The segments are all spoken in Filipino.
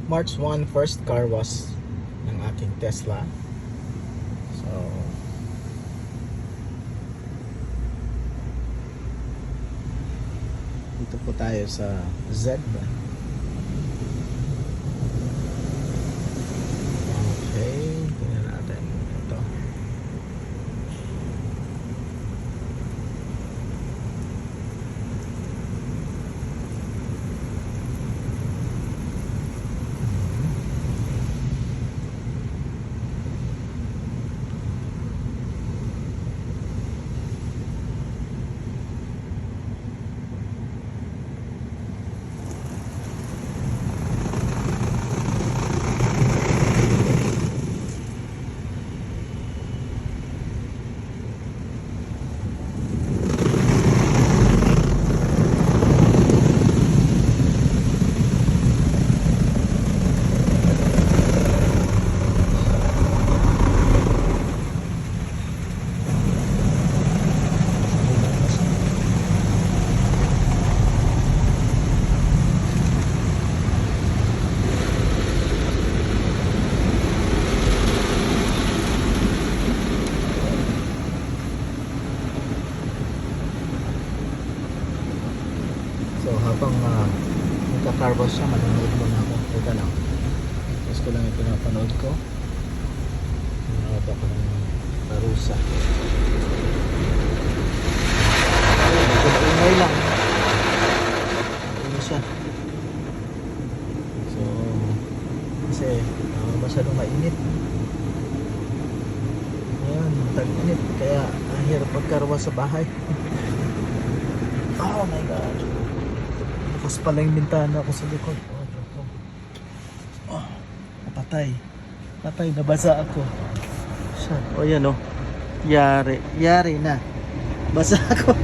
March 1, first car wash ng aking Tesla. So dito po tayo sa Z. Okay, tingnan natin ito. So habang nagka-carwash siya, manonood muna ako. Teka lang. Tapos ko lang yung pinapanood ko. Manonood ako ng parusa. Medyo maingay lang. Ano siya. So kasi masyadong mainit. Ayan, tag-init. Kaya ang hirap magkarwash sa bahay. Oh my God. Bukas pala yung bintana ko sa likod. Oh, patay. Patay, nabasa ako. Siya. O yan o. Yari na. Basa ako.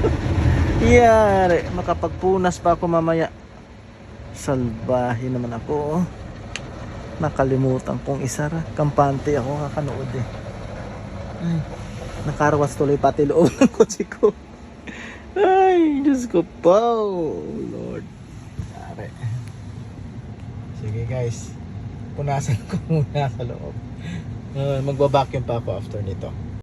Yari. Makapagpunas pa ako mamaya. Salbahe naman ako. Nakalimutan kong isara. Kampante ako kakanood eh. Ay, nakarwas tuloy pati loob ng kotse ko. Ay, Diyos ko po. Lord. Yari. Sige guys. Punasan ko muna sa loob. Magbabacuum pa ako after nito.